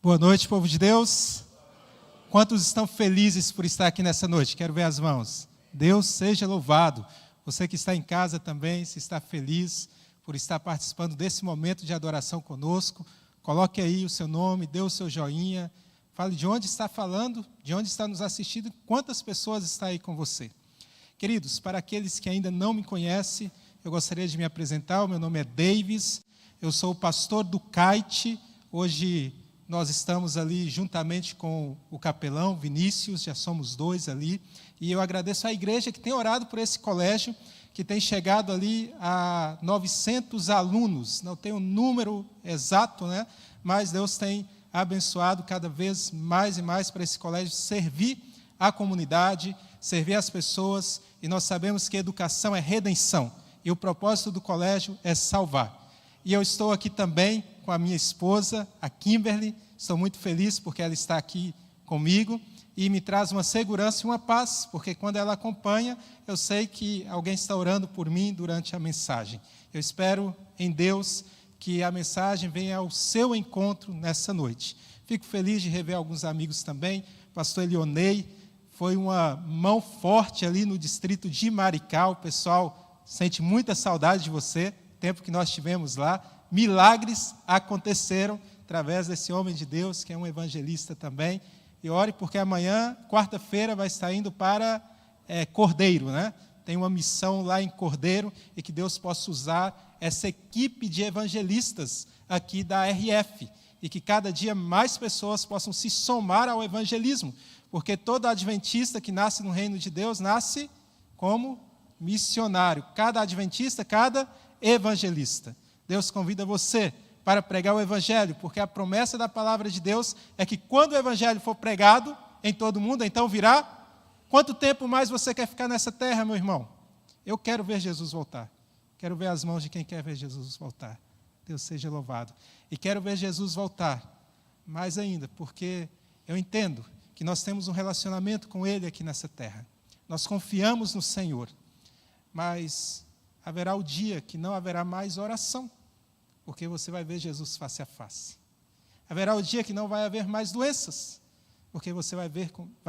Boa noite, povo de Deus. Quantos estão felizes por estar aqui nessa noite? Quero ver as mãos. Deus seja louvado. Você que está em casa também, se está feliz por estar participando desse momento de adoração conosco, coloque aí o seu nome, dê o seu joinha, fale de onde está falando, de onde está nos assistindo, quantas pessoas estão aí com você. Queridos, para aqueles que ainda não me conhecem, eu gostaria de me apresentar. O meu nome é Davis, eu sou o pastor do Kite. Hoje nós estamos ali juntamente com o capelão Vinícius, já somos 2 ali, e eu agradeço à igreja que tem orado por esse colégio, que tem chegado ali a 900 alunos, não tem um número exato, né? Mas Deus tem abençoado cada vez mais e mais para esse colégio servir a comunidade, servir as pessoas, e nós sabemos que educação é redenção, e o propósito do colégio é salvar. E eu estou aqui também com a minha esposa, a Kimberly. Estou muito feliz porque ela está aqui comigo e me traz uma segurança e uma paz, porque quando ela acompanha, eu sei que alguém está orando por mim durante a mensagem. Eu espero em Deus que a mensagem venha ao seu encontro nessa noite. Fico feliz de rever alguns amigos também. Pastor Elionei foi uma mão forte ali no distrito de Maricá. O pessoal sente muita saudade de você, tempo que nós tivemos lá. Milagres aconteceram através desse homem de Deus, que é um evangelista também. E ore porque amanhã, quarta-feira, vai estar indo para Cordeiro, né? Tem uma missão lá em Cordeiro, e que Deus possa usar essa equipe de evangelistas aqui da RF, e que cada dia mais pessoas possam se somar ao evangelismo, porque todo adventista que nasce no reino de Deus, nasce como missionário. Cada adventista, cada evangelista. Deus convida você para pregar o evangelho, porque a promessa da palavra de Deus é que quando o evangelho for pregado em todo mundo, então virá. Quanto tempo mais você quer ficar nessa terra, meu irmão? Eu quero ver Jesus voltar. Quero ver as mãos de quem quer ver Jesus voltar. Deus seja louvado. E quero ver Jesus voltar mais ainda, porque eu entendo que nós temos um relacionamento com Ele aqui nessa terra. Nós confiamos no Senhor, mas haverá o dia que não haverá mais oração, porque você vai ver Jesus face a face. Haverá o dia que não vai haver mais doenças, porque você vai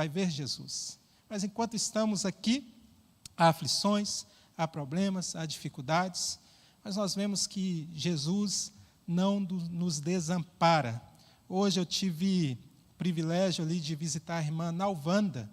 ver Jesus. Mas enquanto estamos aqui, há aflições, há problemas, há dificuldades, mas nós vemos que Jesus não nos desampara. Hoje eu tive o privilégio ali de visitar a irmã Nalvanda.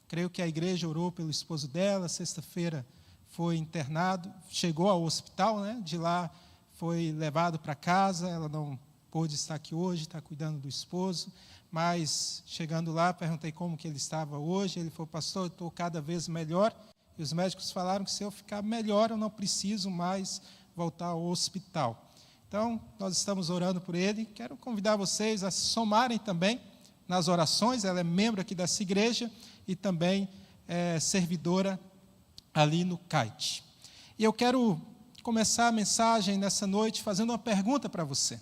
Creio que a igreja orou pelo esposo dela. Sexta-feira foi internado, chegou ao hospital, né? De lá foi levado para casa. Ela não pôde estar aqui hoje, está cuidando do esposo, mas chegando lá, perguntei como que ele estava hoje. Ele falou: pastor, eu estou cada vez melhor, e os médicos falaram que se eu ficar melhor, eu não preciso mais voltar ao hospital. Então, nós estamos orando por ele. Quero convidar vocês a se somarem também nas orações. Ela é membro aqui dessa igreja e também é servidora ali no Kite. E eu quero começar a mensagem nessa noite fazendo uma pergunta para você.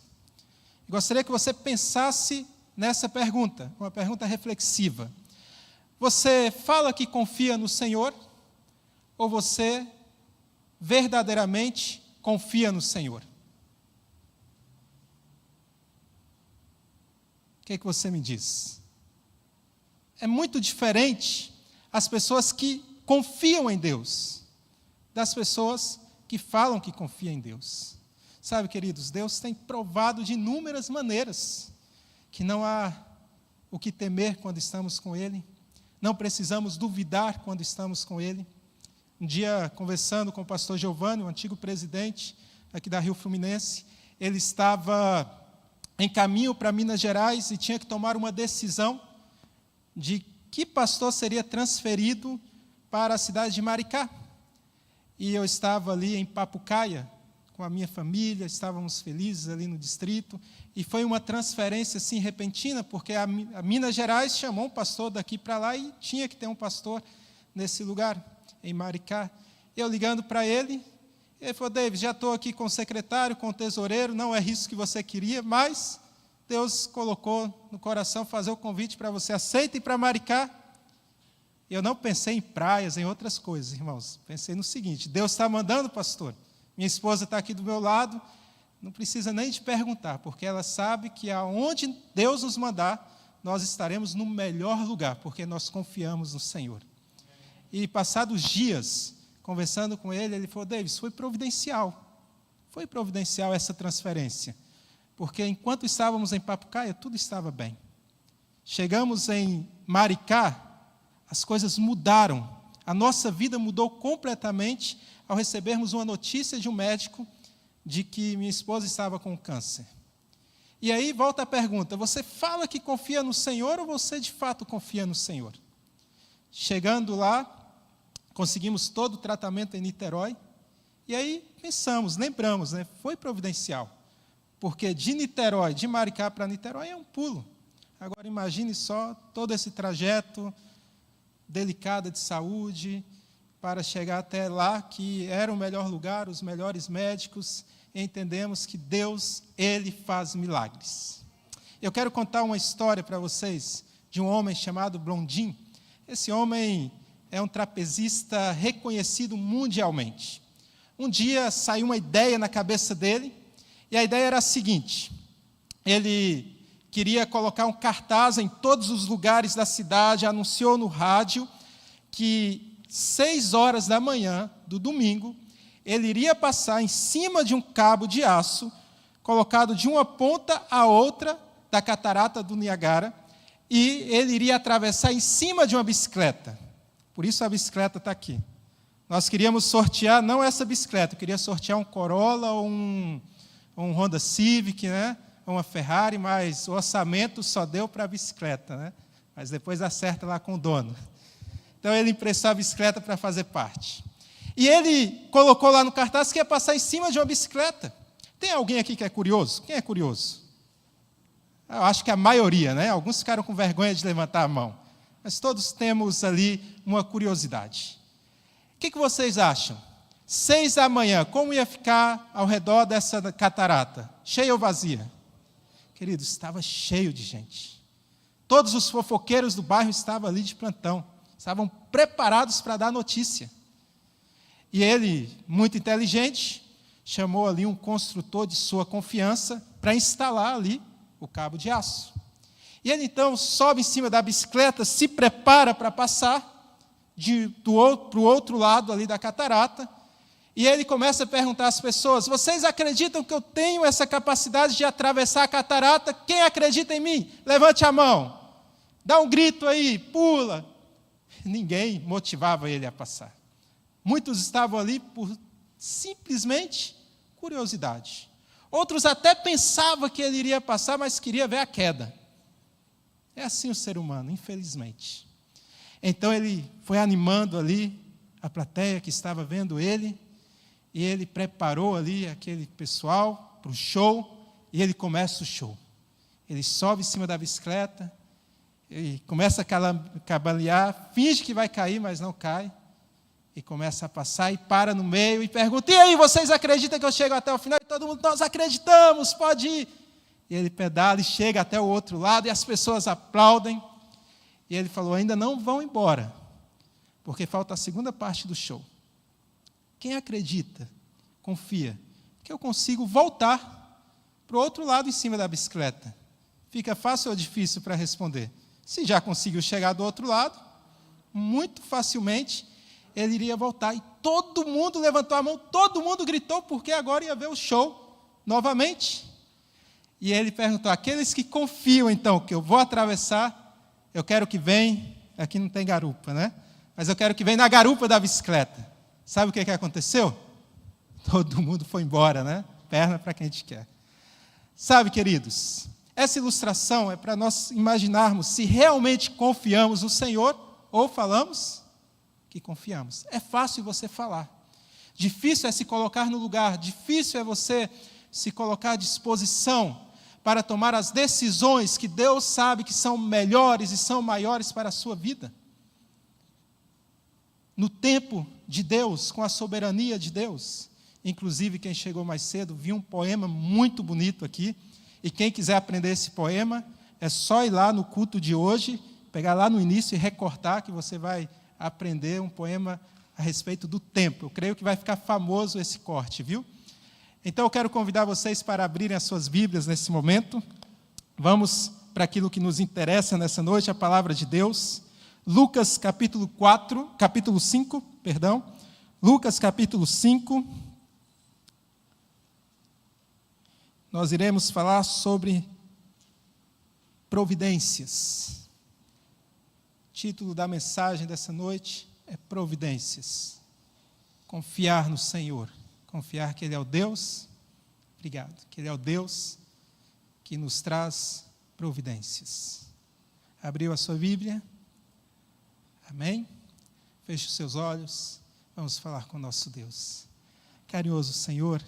Gostaria que você pensasse nessa pergunta, uma pergunta reflexiva. Você fala que confia no Senhor, ou você verdadeiramente confia no Senhor? O que você me diz? É muito diferente as pessoas que confiam em Deus das pessoas que falam que confiam em Deus. Sabe, queridos, Deus tem provado de inúmeras maneiras que não há o que temer quando estamos com Ele, não precisamos duvidar quando estamos com Ele. Um dia, conversando com o pastor Giovanni, o antigo presidente aqui da Rio Fluminense, ele estava em caminho para Minas Gerais e tinha que tomar uma decisão de que pastor seria transferido para a cidade de Maricá. E eu estava ali em Papucaia, com a minha família, estávamos felizes ali no distrito, e foi uma transferência assim repentina, porque a Minas Gerais chamou um pastor daqui para lá e tinha que ter um pastor nesse lugar, em Maricá. Eu ligando para ele falou: David, já estou aqui com o secretário, com o tesoureiro, não é isso que você queria, mas Deus colocou no coração fazer o convite para você, aceita ir para Maricá. Eu não pensei em praias, em outras coisas, irmãos. Pensei no seguinte: Deus está mandando, pastor. Minha esposa está aqui do meu lado, não precisa nem de perguntar, porque ela sabe que aonde Deus nos mandar, nós estaremos no melhor lugar, porque nós confiamos no Senhor. E passados dias, conversando com ele, ele falou: Davis, foi providencial essa transferência, porque enquanto estávamos em Papucaia, tudo estava bem. Chegamos em Maricá, as coisas mudaram, a nossa vida mudou completamente ao recebermos uma notícia de um médico de que minha esposa estava com câncer. E aí volta a pergunta: você fala que confia no Senhor ou você de fato confia no Senhor? Chegando lá, conseguimos todo o tratamento em Niterói, e aí lembramos, foi providencial, porque de Niterói, de Maricá para Niterói é um pulo. Agora imagine só todo esse trajeto delicado de saúde, para chegar até lá, que era o melhor lugar, os melhores médicos. Entendemos que Deus, Ele faz milagres. Eu quero contar uma história para vocês de um homem chamado Blondin. Esse homem é um trapezista reconhecido mundialmente. Um dia saiu uma ideia na cabeça dele, e a ideia era a seguinte: ele queria colocar um cartaz em todos os lugares da cidade, anunciou no rádio que 6 horas da manhã do domingo, ele iria passar em cima de um cabo de aço, colocado de uma ponta à outra da catarata do Niagara, e ele iria atravessar em cima de uma bicicleta. Por isso a bicicleta está aqui. Nós queríamos sortear, não essa bicicleta, eu queria sortear um Corolla ou um Honda Civic, uma Ferrari, mas o orçamento só deu para a bicicleta, Mas depois acerta lá com o dono. Então ele emprestou a bicicleta para fazer parte. E ele colocou lá no cartaz que ia passar em cima de uma bicicleta. Tem alguém aqui que é curioso? Quem é curioso? Eu acho que a maioria, Alguns ficaram com vergonha de levantar a mão. Mas todos temos ali uma curiosidade. O que vocês acham? 6 da manhã, como ia ficar ao redor dessa catarata? Cheia ou vazia? Queridos, estava cheio de gente. Todos os fofoqueiros do bairro estavam ali de plantão. Estavam preparados para dar notícia. E ele, muito inteligente, chamou ali um construtor de sua confiança para instalar ali o cabo de aço. E ele então sobe em cima da bicicleta, se prepara para passar para o outro lado ali da catarata, e ele começa a perguntar às pessoas: vocês acreditam que eu tenho essa capacidade de atravessar a catarata? Quem acredita em mim? Levante a mão. Dá um grito aí, pula. Ninguém motivava ele a passar. Muitos estavam ali por simplesmente curiosidade. Outros até pensavam que ele iria passar, mas queria ver a queda. É assim o ser humano, infelizmente. Então ele foi animando ali a plateia que estava vendo ele, e ele preparou ali aquele pessoal para o show, e ele começa o show. Ele sobe em cima da bicicleta, ele começa a cambalear, finge que vai cair, mas não cai, e começa a passar e para no meio e pergunta: e aí, vocês acreditam que eu chego até o final? E todo mundo: nós acreditamos, pode ir. E ele pedala e chega até o outro lado, e as pessoas aplaudem. E ele falou: ainda não vão embora, porque falta a segunda parte do show. Quem acredita, confia, que eu consigo voltar para o outro lado em cima da bicicleta? Fica fácil ou difícil para responder? Se já conseguiu chegar do outro lado, muito facilmente ele iria voltar. E todo mundo levantou a mão, todo mundo gritou, porque agora ia ver o show novamente. E ele perguntou: aqueles que confiam, então, que eu vou atravessar, eu quero que venham. Aqui não tem garupa, Mas eu quero que venham na garupa da bicicleta. Sabe o que aconteceu? Todo mundo foi embora, Perna para quem a gente quer. Sabe, queridos, essa ilustração é para nós imaginarmos se realmente confiamos no Senhor ou falamos que confiamos. É fácil você falar. Difícil é se colocar no lugar, difícil é você se colocar à disposição para tomar as decisões que Deus sabe que são melhores e são maiores para a sua vida. No tempo de Deus, com a soberania de Deus. Inclusive, quem chegou mais cedo viu um poema muito bonito aqui, e quem quiser aprender esse poema, é só ir lá no culto de hoje, pegar lá no início e recortar, que você vai aprender um poema a respeito do tempo. Eu creio que vai ficar famoso esse corte, viu? Então eu quero convidar vocês para abrirem as suas Bíblias nesse momento. Vamos para aquilo que nos interessa nessa noite, a palavra de Deus. Lucas capítulo 5. Lucas capítulo 5. Nós iremos falar sobre providências. O título da mensagem dessa noite é Providências. Confiar no Senhor. Confiar que Ele é o Deus, que Ele é o Deus que nos traz providências. Abriu a sua Bíblia? Amém? Feche os seus olhos, vamos falar com o nosso Deus. Carinhoso Senhor,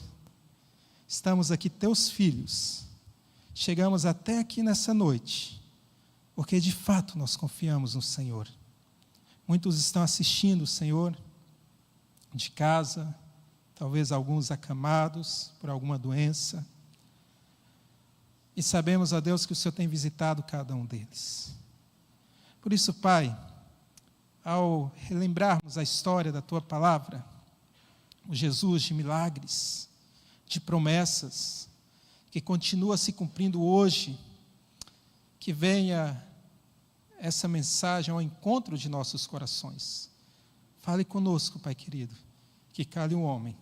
estamos aqui teus filhos, chegamos até aqui nessa noite, porque de fato nós confiamos no Senhor. Muitos estão assistindo, Senhor, de casa, talvez alguns acamados por alguma doença. E sabemos, ó Deus, que o Senhor tem visitado cada um deles. Por isso, Pai, ao relembrarmos a história da Tua palavra, o Jesus de milagres, de promessas, que continua se cumprindo hoje, que venha essa mensagem ao encontro de nossos corações. Fale conosco, Pai querido, que cale o homem.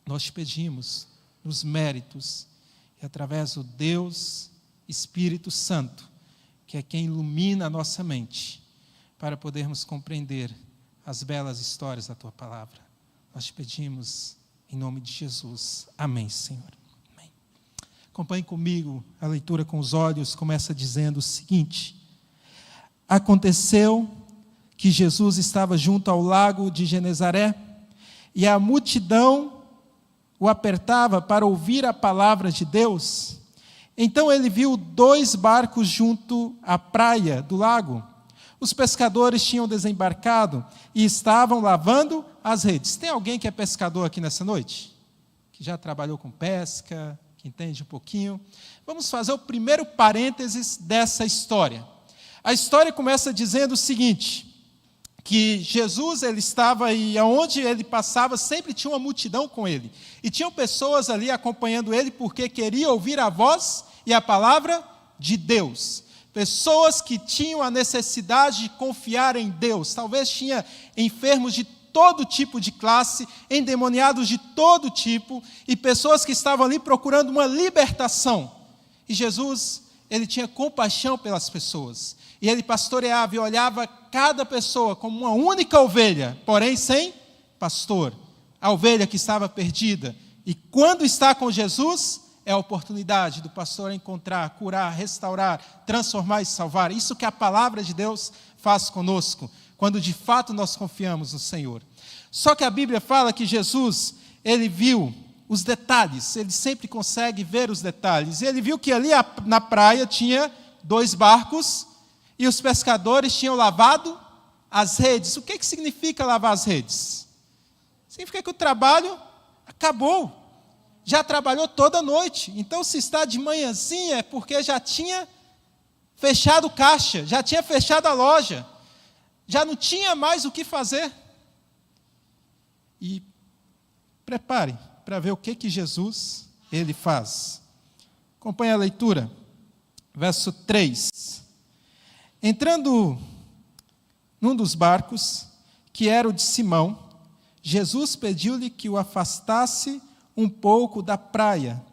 Nós te pedimos nos méritos e através do Deus Espírito Santo, que é quem ilumina a nossa mente, para podermos compreender as belas histórias da Tua palavra. Nós te pedimos em nome de Jesus. Amém, Senhor. Amém. Acompanhe comigo a leitura com os olhos, começa dizendo o seguinte: Aconteceu que Jesus estava junto ao lago de Genezaré, e a multidão o apertava para ouvir a palavra de Deus. Então ele viu 2 barcos junto à praia do lago. Os pescadores tinham desembarcado e estavam lavando as redes. Tem alguém que é pescador aqui nessa noite? Que já trabalhou com pesca, que entende um pouquinho? Vamos fazer o primeiro parênteses dessa história. A história começa dizendo o seguinte: que Jesus, ele estava e aonde ele passava sempre tinha uma multidão com ele. E tinham pessoas ali acompanhando ele porque queriam ouvir a voz e a palavra de Deus. Pessoas que tinham a necessidade de confiar em Deus. Talvez tinha enfermos de todo tipo de classe, endemoniados de todo tipo, e pessoas que estavam ali procurando uma libertação. E Jesus, ele tinha compaixão pelas pessoas. E ele pastoreava e olhava cada pessoa como uma única ovelha, porém sem pastor. A ovelha que estava perdida. E quando está com Jesus, é a oportunidade do pastor encontrar, curar, restaurar, transformar e salvar. Isso que a palavra de Deus faz conosco, quando de fato nós confiamos no Senhor. Só que a Bíblia fala que Jesus, ele viu os detalhes, ele sempre consegue ver os detalhes. E ele viu que ali na praia tinha 2 barcos, e os pescadores tinham lavado as redes. O que significa lavar as redes? Significa que o trabalho acabou. Já trabalhou toda a noite. Então, se está de manhãzinha, é porque já tinha fechado o caixa, já tinha fechado a loja, já não tinha mais o que fazer. E prepare para ver o que Jesus, ele faz. Acompanhe a leitura. Verso 3. Entrando num dos barcos, que era o de Simão, Jesus pediu-lhe que o afastasse um pouco da praia,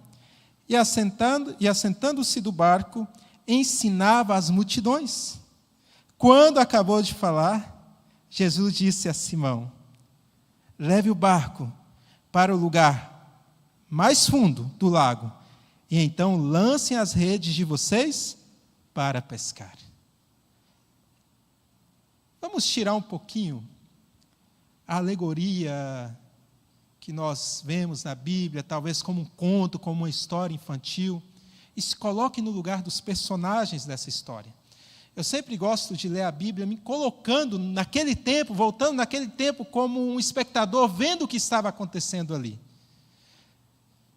e assentando-se do barco, ensinava as multidões. Quando acabou de falar, Jesus disse a Simão: leve o barco para o lugar mais fundo do lago, e então lancem as redes de vocês para pescar. Vamos tirar um pouquinho a alegoria que nós vemos na Bíblia, talvez como um conto, como uma história infantil, e se coloque no lugar dos personagens dessa história. Eu sempre gosto de ler a Bíblia me colocando naquele tempo, voltando naquele tempo como um espectador, vendo o que estava acontecendo ali.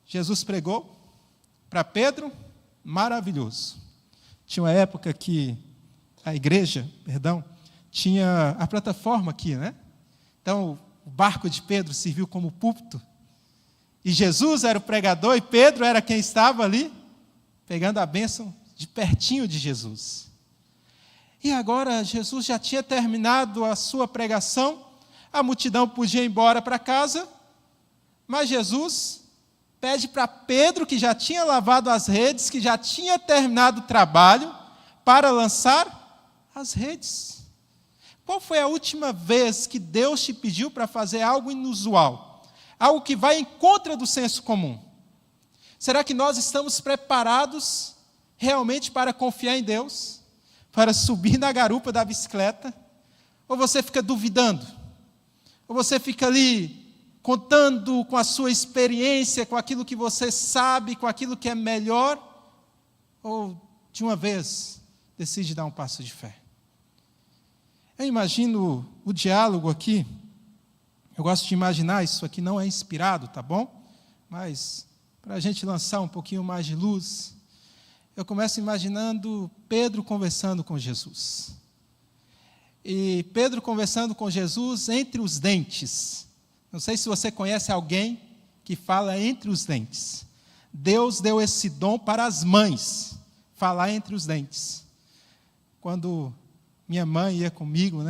Jesus pregou para Pedro, maravilhoso. Tinha uma época que a igreja, tinha a plataforma aqui, né? Então, o barco de Pedro serviu como púlpito. E Jesus era o pregador e Pedro era quem estava ali, pegando a bênção de pertinho de Jesus. E agora Jesus já tinha terminado a sua pregação, a multidão podia ir embora para casa, mas Jesus pede para Pedro, que já tinha lavado as redes, que já tinha terminado o trabalho, para lançar as redes. Qual foi a última vez que Deus te pediu para fazer algo inusual? Algo que vai em contra do senso comum? Será que nós estamos preparados realmente para confiar em Deus? Para subir na garupa da bicicleta? Ou você fica duvidando? Ou você fica ali contando com a sua experiência, com aquilo que você sabe, com aquilo que é melhor? Ou, de uma vez, decide dar um passo de fé? Eu imagino o diálogo aqui. Eu gosto de imaginar, isso aqui não é inspirado, tá bom? Mas, para a gente lançar um pouquinho mais de luz, eu começo imaginando Pedro conversando com Jesus. E Pedro conversando com Jesus entre os dentes. Não sei se você conhece alguém que fala entre os dentes. Deus deu esse dom para as mães, falar entre os dentes. Quando minha mãe ia comigo,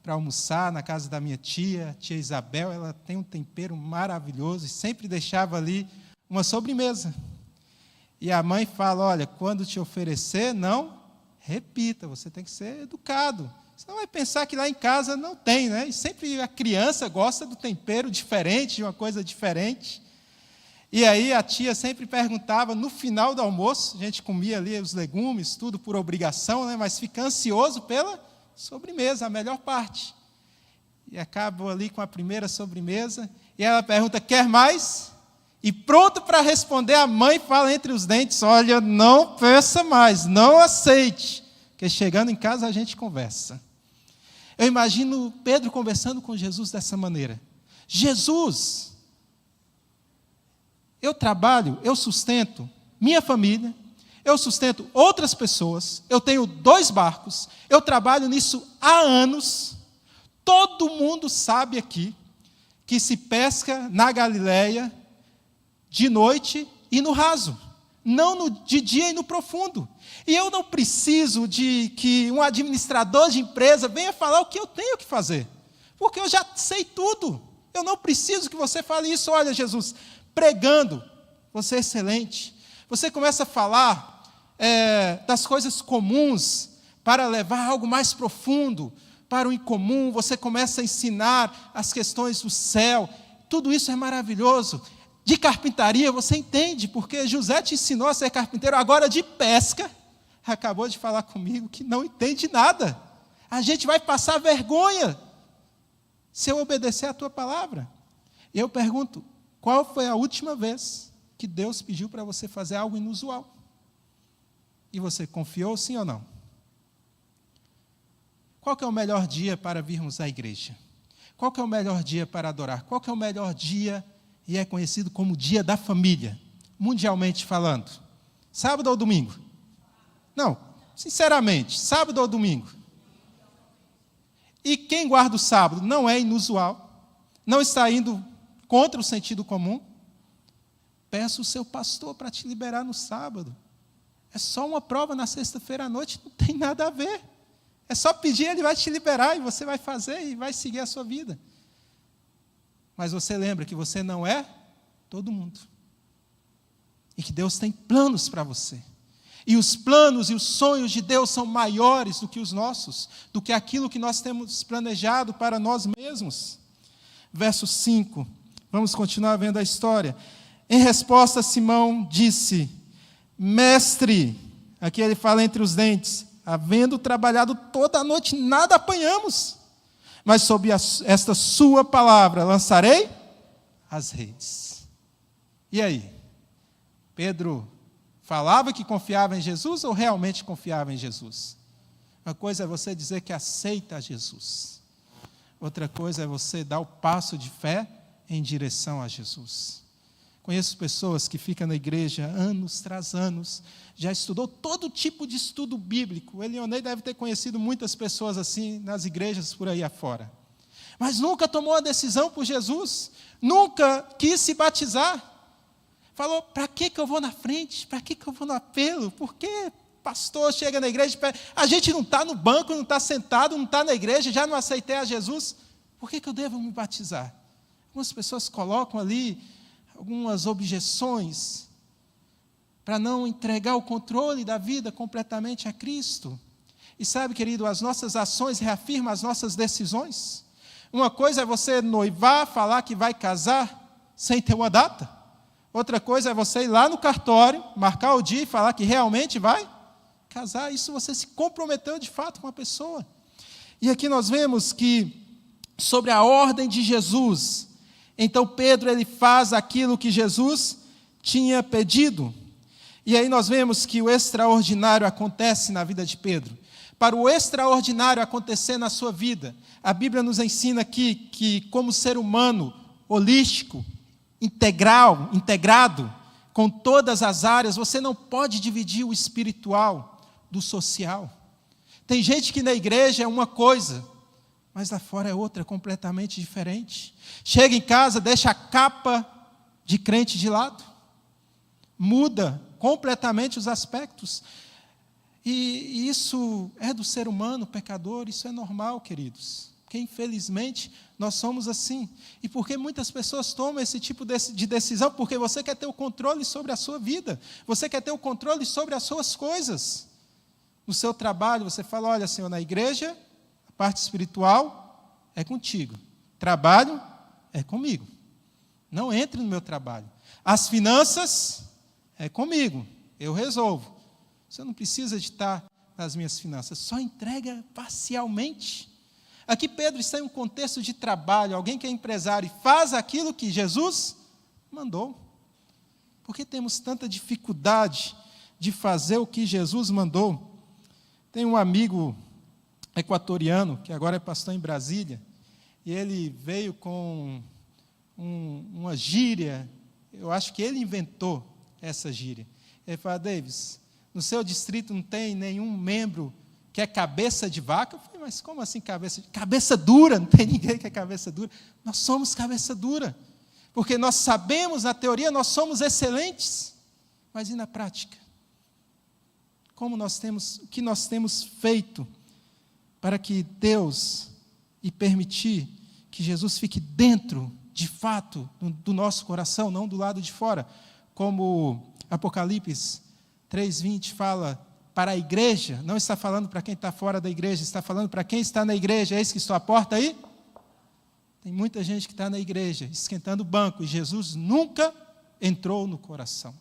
para almoçar na casa da minha tia Isabel, ela tem um tempero maravilhoso e sempre deixava ali uma sobremesa. E a mãe fala, olha, quando te oferecer, não repita, você tem que ser educado. Você não vai pensar que lá em casa não tem, E sempre a criança gosta do tempero diferente, de uma coisa diferente. E aí a tia sempre perguntava, no final do almoço, a gente comia ali os legumes, tudo por obrigação, mas fica ansioso pela sobremesa, a melhor parte. E acabo ali com a primeira sobremesa, e ela pergunta, quer mais? E pronto para responder, a mãe fala entre os dentes, olha, não peça mais, não aceite, porque chegando em casa a gente conversa. Eu imagino Pedro conversando com Jesus dessa maneira. Jesus, eu trabalho, eu sustento minha família, eu sustento outras pessoas, eu tenho 2 barcos, eu trabalho nisso há anos. Todo mundo sabe aqui que se pesca na Galileia de noite e no raso, não de dia e no profundo. E eu não preciso de que um administrador de empresa venha falar o que eu tenho que fazer, porque eu já sei tudo. Eu não preciso que você fale isso. Olha, Jesus, pregando, você é excelente. Você começa a falar das coisas comuns para levar algo mais profundo, para o incomum. Você começa a ensinar as questões do céu. Tudo isso é maravilhoso. De carpintaria você entende, porque José te ensinou a ser carpinteiro. Agora de pesca, acabou de falar comigo que não entende nada. A gente vai passar vergonha se eu obedecer a tua palavra. E eu pergunto, qual foi a última vez que Deus pediu para você fazer algo inusual? E você confiou, sim ou não? Qual que é o melhor dia para virmos à igreja? Qual que é o melhor dia para adorar? Qual que é o melhor dia, e é conhecido como dia da família, mundialmente falando? Sábado ou domingo? Não, sinceramente, sábado ou domingo? E quem guarda o sábado não é inusual, não está indo contra o sentido comum? Peça o seu pastor para te liberar no sábado. É só uma prova na sexta-feira à noite, não tem nada a ver. É só pedir, ele vai te liberar e você vai fazer e vai seguir a sua vida. Mas você lembra que você não é todo mundo. E que Deus tem planos para você. E os planos e os sonhos de Deus são maiores do que os nossos, do que aquilo que nós temos planejado para nós mesmos. Verso 5, vamos continuar vendo a história. Em resposta, Simão disse, mestre, aqui ele fala entre os dentes, havendo trabalhado toda a noite, nada apanhamos, mas sob esta sua palavra lançarei as redes. E aí? Pedro falava que confiava em Jesus ou realmente confiava em Jesus? Uma coisa é você dizer que aceita Jesus. Outra coisa é você dar o passo de fé em direção a Jesus. Conheço pessoas que ficam na igreja anos tras anos, já estudou todo tipo de estudo bíblico. O Elionei deve ter conhecido muitas pessoas assim nas igrejas por aí afora. mas nunca tomou a decisão por Jesus, nunca quis se batizar. Falou, para que eu vou na frente? Para que eu vou no apelo? Por que pastor chega na igreja, a gente não está no banco, não está sentado, não está na igreja, já não aceitei a Jesus, por que eu devo me batizar? Algumas pessoas colocam ali algumas objeções para não entregar o controle da vida completamente a Cristo. E sabe, querido, as nossas ações reafirmam as nossas decisões. Uma coisa é você noivar, falar que vai casar sem ter uma data. Outra coisa é você ir lá no cartório, marcar o dia e falar que realmente vai casar. Isso você se comprometeu de fato com a pessoa. E aqui nós vemos que, sobre a ordem de Jesus, então Pedro ele faz aquilo que Jesus tinha pedido. E aí nós vemos que o extraordinário acontece na vida de Pedro. Para o extraordinário acontecer na sua vida, a Bíblia nos ensina aqui que, como ser humano holístico, integrado com todas as áreas, você não pode dividir o espiritual do social. Tem gente que na igreja é uma coisa, mas lá fora é outra, completamente diferente. Chega em casa, deixa a capa de crente de lado, muda completamente os aspectos. E isso é do ser humano, pecador, isso é normal, queridos. Porque, infelizmente, nós somos assim. E por que muitas pessoas tomam esse tipo de decisão? Porque você quer ter o controle sobre a sua vida. Você quer ter o controle sobre as suas coisas. No seu trabalho, você fala, olha, Senhor, na igreja, a parte espiritual é contigo. Trabalho é comigo. Não entre no meu trabalho. As finanças é comigo. Eu resolvo. Você não precisa de estar nas minhas finanças. Só entrega parcialmente. Aqui Pedro está em um contexto de trabalho. Alguém que é empresário e faz aquilo que Jesus mandou. Por que temos tanta dificuldade de fazer o que Jesus mandou? Tem um amigo equatoriano, que agora é pastor em Brasília, e ele veio com uma gíria, eu acho que ele inventou essa gíria. Ele fala, Davis, no seu distrito não tem nenhum membro que é cabeça de vaca? Eu falei, mas como assim cabeça dura? Não tem ninguém que é cabeça dura. Nós somos cabeça dura, porque nós sabemos, na teoria, nós somos excelentes, mas e na prática? O que nós temos feito para que Deus e permitir que Jesus fique dentro, de fato, do nosso coração, não do lado de fora, como Apocalipse 3:20 fala para a igreja, não está falando para quem está fora da igreja, está falando para quem está na igreja. Eis que estou à porta aí. Tem muita gente que está na igreja, esquentando o banco, e Jesus nunca entrou no coração,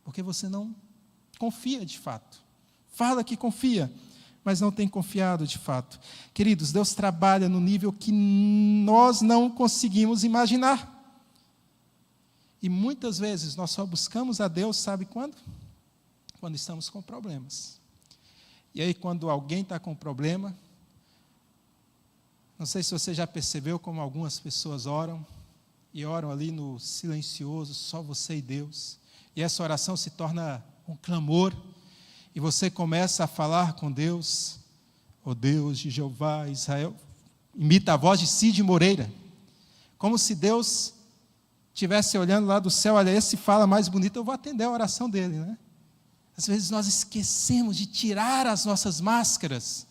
porque você não confia de fato. Fala que confia, mas não tem confiado de fato. Queridos, Deus trabalha no nível que nós não conseguimos imaginar. E muitas vezes nós só buscamos a Deus, sabe quando? Quando estamos com problemas. E aí, quando alguém está com problema, não sei se você já percebeu como algumas pessoas oram, e oram ali no silencioso, só você e Deus. E essa oração se torna um clamor, e você começa a falar com Deus, ó Deus de Jeová, Israel, imita a voz de Cid Moreira, como se Deus estivesse olhando lá do céu, olha, esse fala mais bonito, eu vou atender a oração dele, né? Às vezes nós esquecemos de tirar as nossas máscaras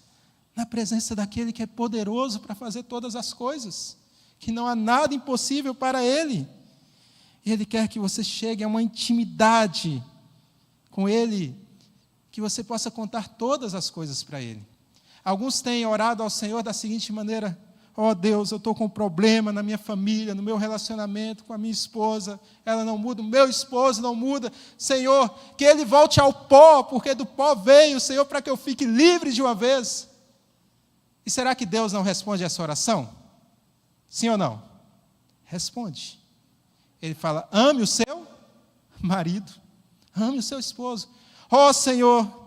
na presença daquele que é poderoso para fazer todas as coisas, que não há nada impossível para Ele. E Ele quer que você chegue a uma intimidade com Ele, que você possa contar todas as coisas para Ele. Alguns têm orado ao Senhor da seguinte maneira, ó Deus, eu estou com um problema na minha família, no meu relacionamento com a minha esposa, ela não muda, o meu esposo não muda, Senhor, que ele volte ao pó, porque do pó veio, Senhor, para que eu fique livre de uma vez. E será que Deus não responde essa oração? Sim ou não? Responde. Ele fala, ame o seu marido, ame o seu esposo. Ó Senhor,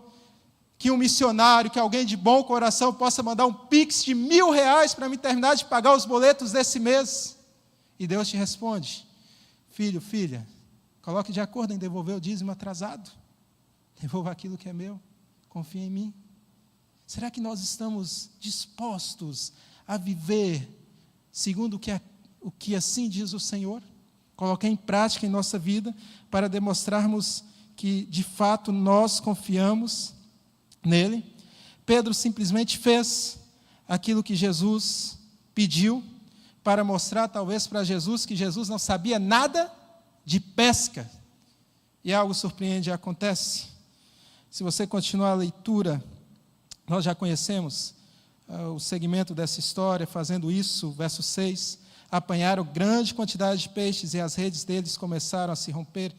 que um missionário, que alguém de bom coração possa mandar um pix de R$1.000 para me terminar de pagar os boletos desse mês. E Deus te responde, filho, filha, coloque de acordo em devolver o dízimo atrasado. Devolva aquilo que é meu, confia em mim. Será que nós estamos dispostos a viver segundo o que assim diz o Senhor, colocar em prática em nossa vida, para demonstrarmos que, de fato, nós confiamos nele. Pedro simplesmente fez aquilo que Jesus pediu, para mostrar, talvez, para Jesus, que Jesus não sabia nada de pesca. E algo surpreendente acontece. Se você continuar a leitura, nós já conhecemos o segmento dessa história, fazendo isso, verso 6, apanharam grande quantidade de peixes e as redes deles começaram a se romper.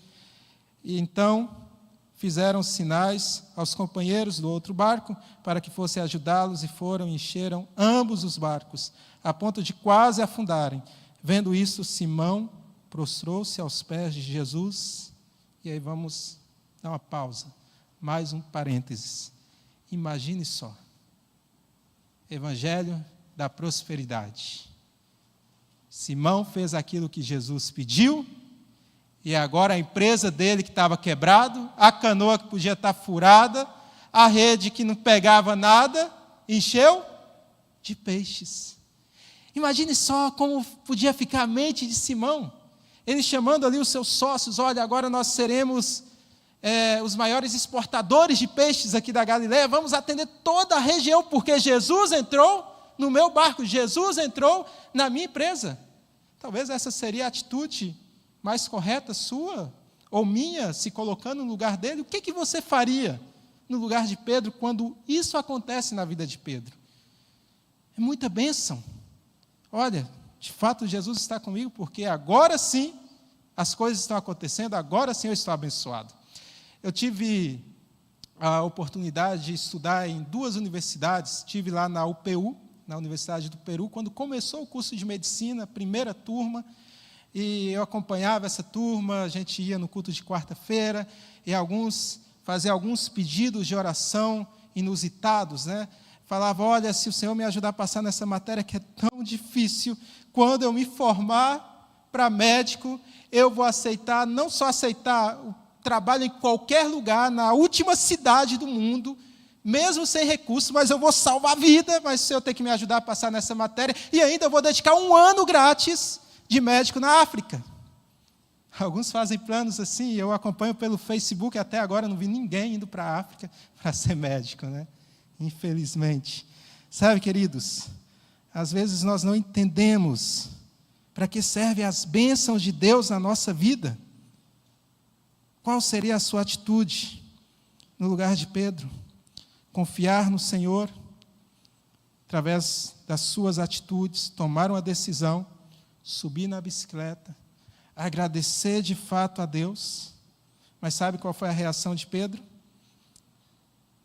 E então fizeram sinais aos companheiros do outro barco para que fossem ajudá-los e foram e encheram ambos os barcos, a ponto de quase afundarem. Vendo isso, Simão prostrou-se aos pés de Jesus. E aí vamos dar uma pausa, mais um parênteses. Imagine só, Evangelho da prosperidade. Simão fez aquilo que Jesus pediu, e agora a empresa dele que estava quebrada, a canoa que podia estar furada, a rede que não pegava nada, encheu de peixes. Imagine só como podia ficar a mente de Simão. Ele chamando ali os seus sócios: olha, agora nós seremos os maiores exportadores de peixes aqui da Galileia, vamos atender toda a região, porque Jesus entrou no meu barco, Jesus entrou na minha empresa. Talvez essa seria a atitude mais correta sua ou minha, se colocando no lugar dele. O que você faria no lugar de Pedro quando isso acontece na vida de Pedro? É muita bênção. Olha, de fato Jesus está comigo, porque agora sim as coisas estão acontecendo, agora sim eu estou abençoado. Eu tive a oportunidade de estudar em 2 universidades, estive lá na UPU, na Universidade do Peru, quando começou o curso de medicina, primeira turma, e eu acompanhava essa turma, a gente ia no culto de quarta-feira, e fazia alguns pedidos de oração inusitados, né? Falava: olha, se o Senhor me ajudar a passar nessa matéria que é tão difícil, quando eu me formar para médico, eu vou aceitar, não só aceitar o trabalho em qualquer lugar, na última cidade do mundo, mesmo sem recursos, mas eu vou salvar a vida, mas o Senhor tem que me ajudar a passar nessa matéria, e ainda eu vou dedicar 1 ano grátis de médico na África. Alguns fazem planos assim, eu acompanho pelo Facebook, até agora não vi ninguém indo para a África para ser médico, né? Infelizmente. Sabe, queridos, às vezes nós não entendemos para que servem as bênçãos de Deus na nossa vida. Qual seria a sua atitude no lugar de Pedro? Confiar no Senhor, através das suas atitudes, tomar uma decisão, subir na bicicleta, agradecer de fato a Deus. Mas sabe qual foi a reação de Pedro?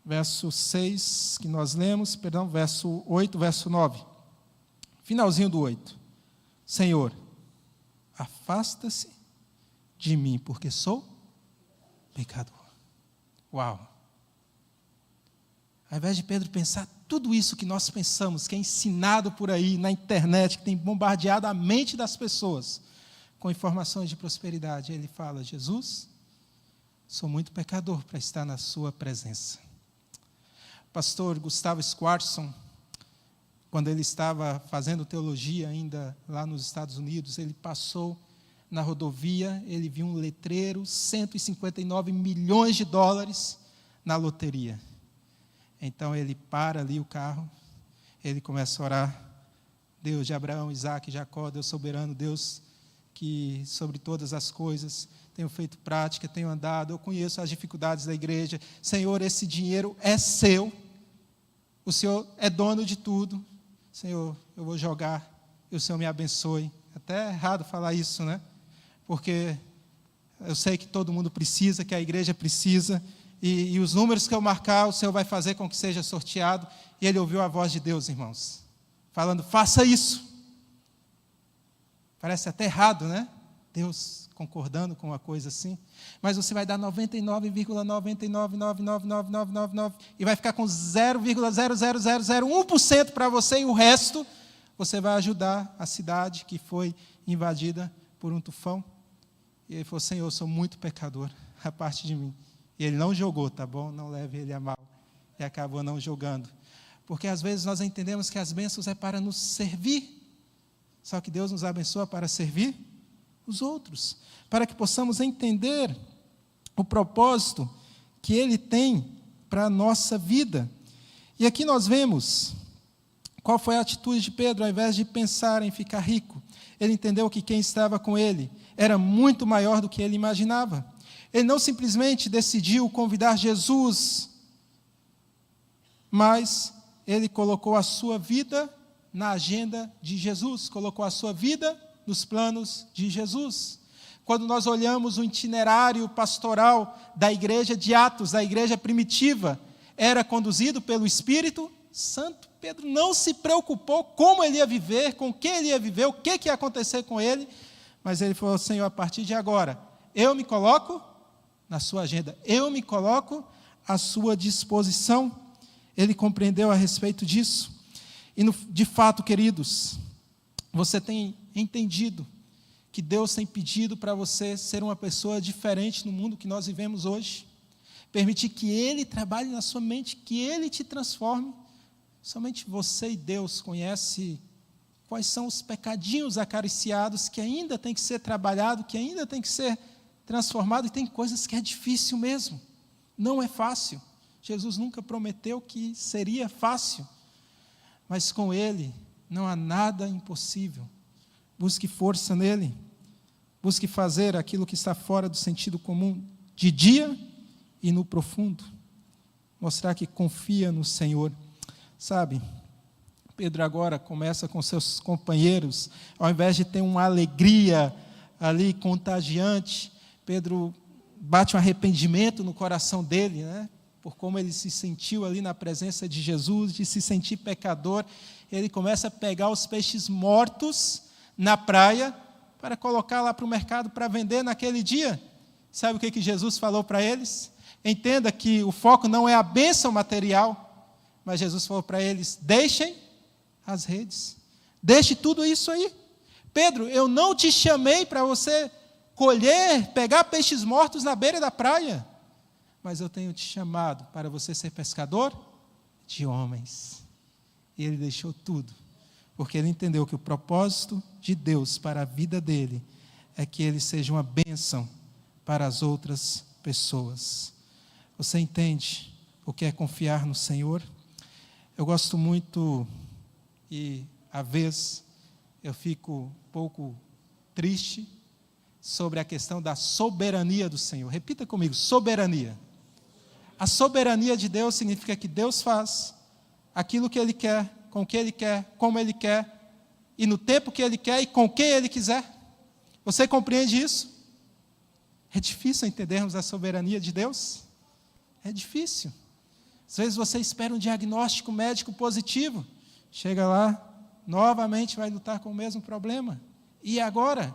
Verso 6, que nós lemos, verso 8, verso 9. Finalzinho do 8. Senhor, afasta-se de mim, porque sou pecador. Uau! Ao invés de Pedro pensar tudo isso que nós pensamos, que é ensinado por aí na internet, que tem bombardeado a mente das pessoas com informações de prosperidade, ele fala: Jesus, sou muito pecador para estar na sua presença. Pastor Gustavo Squarson, quando ele estava fazendo teologia ainda lá nos Estados Unidos, ele passou na rodovia, ele viu um letreiro, 159 milhões de dólares na loteria. Então ele para ali o carro, ele começa a orar: Deus de Abraão, Isaac, Jacó, Deus soberano, Deus que sobre todas as coisas tenho feito prática, tenho andado, eu conheço as dificuldades da igreja. Senhor, esse dinheiro é seu, o Senhor é dono de tudo. Senhor, eu vou jogar e o Senhor me abençoe. Até é errado falar isso, né? Porque eu sei que todo mundo precisa, que a igreja precisa, e os números que eu marcar, o Senhor vai fazer com que seja sorteado. E ele ouviu a voz de Deus, irmãos, falando: faça isso. Parece até errado, né? Deus concordando com uma coisa assim. Mas você vai dar 99,99999999 e vai ficar com 0,00001% para você, e o resto você vai ajudar a cidade que foi invadida por um tufão. E ele falou: Senhor, eu sou muito pecador, a parte de mim. E ele não jogou, tá bom? Não leve ele a mal. E acabou não jogando. Porque às vezes nós entendemos que as bênçãos é para nos servir. Só que Deus nos abençoa para servir os outros, para que possamos entender o propósito que Ele tem para a nossa vida. E aqui nós vemos qual foi a atitude de Pedro. Ao invés de pensar em ficar rico, ele entendeu que quem estava com ele era muito maior do que ele imaginava. Ele não simplesmente decidiu convidar Jesus, mas ele colocou a sua vida na agenda de Jesus, colocou a sua vida nos planos de Jesus. Quando nós olhamos o itinerário pastoral da igreja de Atos, da igreja primitiva, era conduzido pelo Espírito Santo. Pedro não se preocupou como ele ia viver, com quem ele ia viver, o que ia acontecer com ele, mas ele falou: Senhor, a partir de agora, eu me coloco na sua agenda, eu me coloco à sua disposição. Ele compreendeu a respeito disso. E, de fato, queridos, você tem entendido que Deus tem pedido para você ser uma pessoa diferente no mundo que nós vivemos hoje. Permitir que Ele trabalhe na sua mente, que Ele te transforme. Somente você e Deus conhecem quais são os pecadinhos acariciados que ainda tem que ser trabalhado, que ainda tem que ser transformado, e tem coisas que é difícil mesmo. Não é fácil. Jesus nunca prometeu que seria fácil, mas com Ele não há nada impossível. Busque força nele, busque fazer aquilo que está fora do sentido comum, de dia e no profundo, mostrar que confia no Senhor. Sabe, Pedro agora começa com seus companheiros, ao invés de ter uma alegria ali contagiante, Pedro bate um arrependimento no coração dele, né? Por como ele se sentiu ali na presença de Jesus, de se sentir pecador. Ele começa a pegar os peixes mortos na praia para colocar lá para o mercado para vender naquele dia. Sabe o que Jesus falou para eles? Entenda que o foco não é a bênção material, mas Jesus falou para eles: deixem as redes, deixe tudo isso aí. Pedro, eu não te chamei para você colher, pegar peixes mortos na beira da praia, mas eu tenho te chamado para você ser pescador de homens. E ele deixou tudo, porque ele entendeu que o propósito de Deus para a vida dele é que ele seja uma bênção para as outras pessoas. Você entende o que é confiar no Senhor? Eu gosto muito, e às vezes eu fico um pouco triste sobre a questão da soberania do Senhor. Repita comigo: soberania. A soberania de Deus significa que Deus faz aquilo que Ele quer, com o que Ele quer, como Ele quer, e no tempo que Ele quer e com quem Ele quiser. Você compreende isso? É difícil entendermos a soberania de Deus? É difícil. Às vezes você espera um diagnóstico médico positivo, chega lá, novamente vai lutar com o mesmo problema. E agora?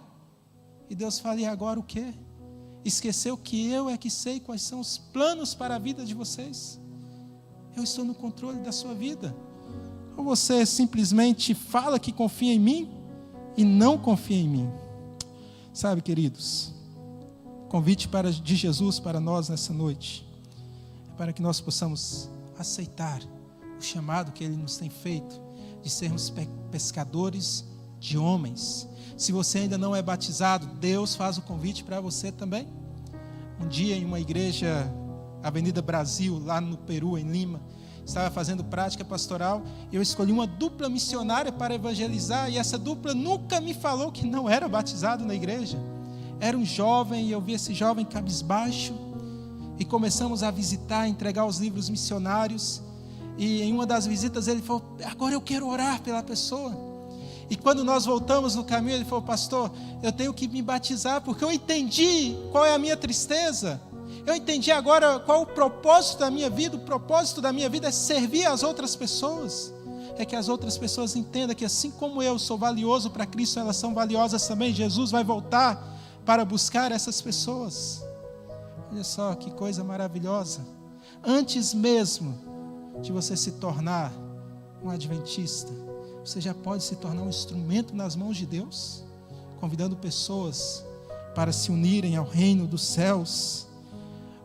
E Deus fala: e agora o quê? Esqueceu que eu é que sei quais são os planos para a vida de vocês? Eu estou no controle da sua vida. Ou você simplesmente fala que confia em mim e não confia em mim? Sabe, queridos, o convite de Jesus para nós nessa noite é para que nós possamos aceitar o chamado que Ele nos tem feito de sermos pescadores de homens. Se você ainda não é batizado, Deus faz o convite para você também. Um dia, em uma igreja, Avenida Brasil, lá no Peru, em Lima, estava fazendo prática pastoral, e eu escolhi uma dupla missionária para evangelizar, e essa dupla nunca me falou que não era batizado na igreja. Era um jovem, e eu vi esse jovem cabisbaixo, e começamos a visitar, entregar os livros missionários, e em uma das visitas ele falou: agora eu quero orar pela pessoa. E quando nós voltamos no caminho, ele falou: pastor, eu tenho que me batizar, porque eu entendi qual é a minha tristeza. Eu entendi agora qual o propósito da minha vida. O propósito da minha vida é servir as outras pessoas. É que as outras pessoas entendam que assim como eu sou valioso para Cristo, elas são valiosas também. Jesus vai voltar para buscar essas pessoas. Olha só que coisa maravilhosa. Antes mesmo de você se tornar um adventista, você já pode se tornar um instrumento nas mãos de Deus, convidando pessoas para se unirem ao reino dos céus.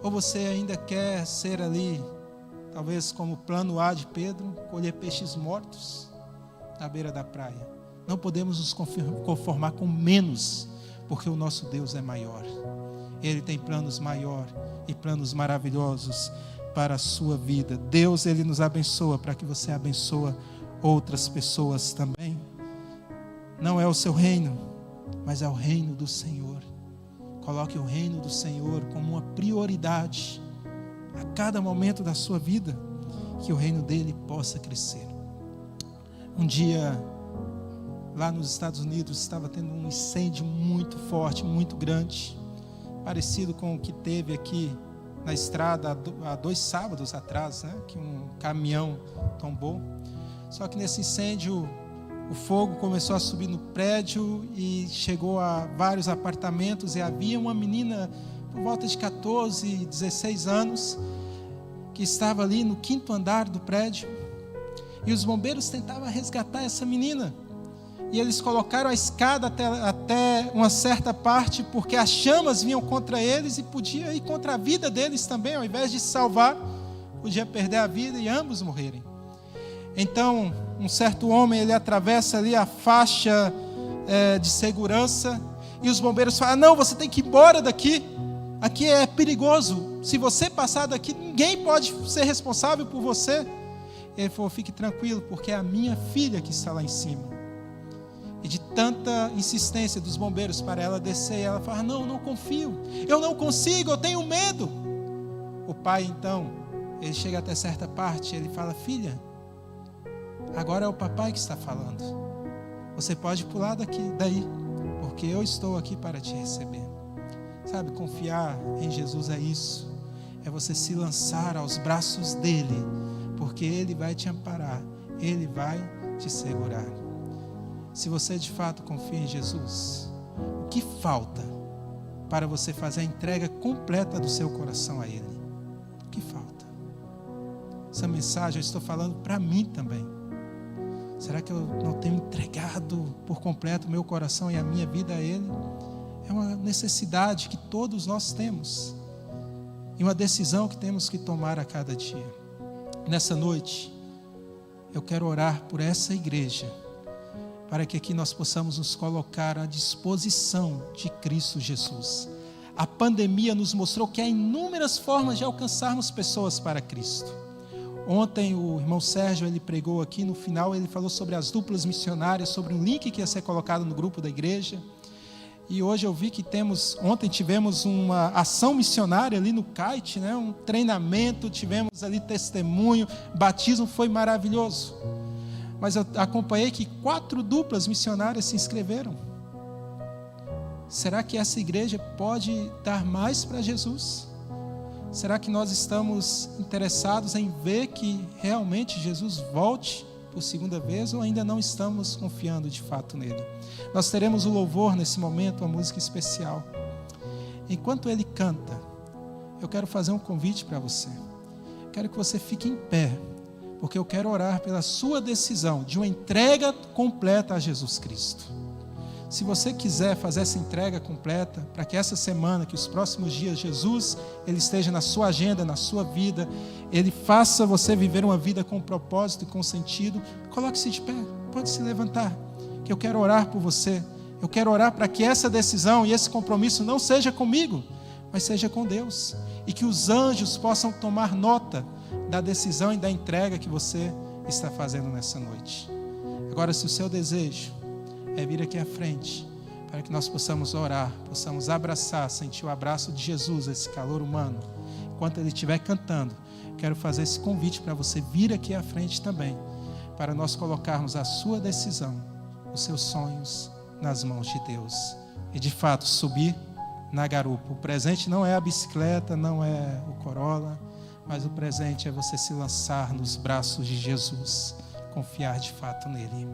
Ou você ainda quer ser ali, talvez como plano A de Pedro, colher peixes mortos na beira da praia? Não podemos nos conformar com menos, porque o nosso Deus é maior. Ele tem planos maiores e planos maravilhosos para a sua vida. Deus, Ele nos abençoa para que você abençoe outras pessoas também. Não é o seu reino, mas é o reino do Senhor. Coloque o reino do Senhor como uma prioridade a cada momento da sua vida, que o reino dele possa crescer. Um dia, lá nos Estados Unidos, estava tendo um incêndio muito forte, muito grande, parecido com o que teve aqui na estrada há 2 sábados atrás, né? Que um caminhão tombou. Só que nesse incêndio, o fogo começou a subir no prédio e chegou a vários apartamentos, e havia uma menina por volta de 14, 16 anos, que estava ali no 5º andar do prédio, e os bombeiros tentavam resgatar essa menina, e eles colocaram a escada até uma certa parte, porque as chamas vinham contra eles, e podia ir contra a vida deles também. Ao invés de salvar, podia perder a vida e ambos morrerem. Então, um certo homem, ele atravessa ali a faixa de segurança, e os bombeiros falam: não, você tem que ir embora daqui, aqui é perigoso, se você passar daqui, ninguém pode ser responsável por você. Ele falou: fique tranquilo, porque é a minha filha que está lá em cima. E de tanta insistência dos bombeiros para ela descer, ela fala: não, não confio, eu não consigo, eu tenho medo. O pai, então, ele chega até certa parte, ele fala: filha, agora é o papai que está falando, você pode pular daí, porque eu estou aqui para te receber. Sabe, confiar em Jesus é isso, é você se lançar aos braços dele, porque ele vai te amparar, ele vai te segurar. Se você de fato confia em Jesus, o que falta para você fazer a entrega completa do seu coração a ele? O que falta? Essa mensagem eu estou falando para mim também. Será que eu não tenho entregado por completo o meu coração e a minha vida a ele? É uma necessidade que todos nós temos, e uma decisão que temos que tomar a cada dia. Nessa noite, eu quero orar por essa igreja, para que aqui nós possamos nos colocar à disposição de Cristo Jesus. A pandemia nos mostrou que há inúmeras formas de alcançarmos pessoas para Cristo. Ontem o irmão Sérgio, ele pregou aqui, no final ele falou sobre as duplas missionárias, sobre um link que ia ser colocado no grupo da igreja. E hoje eu vi que ontem tivemos uma ação missionária ali no Kite, né? Um treinamento, tivemos ali testemunho, batismo, foi maravilhoso. Mas eu acompanhei que 4 duplas missionárias se inscreveram. Será que essa igreja pode dar mais para Jesus? Será que nós estamos interessados em ver que realmente Jesus volte por segunda vez, ou ainda não estamos confiando de fato nele? Nós teremos o louvor nesse momento, uma música especial. Enquanto ele canta, eu quero fazer um convite para você. Quero que você fique em pé, porque eu quero orar pela sua decisão de uma entrega completa a Jesus Cristo. Se você quiser fazer essa entrega completa, para que essa semana, que os próximos dias, Jesus, ele esteja na sua agenda, na sua vida, ele faça você viver uma vida com propósito e com sentido, coloque-se de pé, pode se levantar, que eu quero orar por você. Eu quero orar para que essa decisão e esse compromisso não seja comigo, mas seja com Deus, e que os anjos possam tomar nota da decisão e da entrega que você está fazendo nessa noite. Agora, se o seu desejo é vir aqui à frente, para que nós possamos orar, possamos abraçar, sentir o abraço de Jesus, esse calor humano, enquanto ele estiver cantando, quero fazer esse convite para você vir aqui à frente também, para nós colocarmos a sua decisão, os seus sonhos nas mãos de Deus, e de fato subir na garupa. O presente não é a bicicleta, não é o Corolla, mas o presente é você se lançar nos braços de Jesus, confiar de fato nele.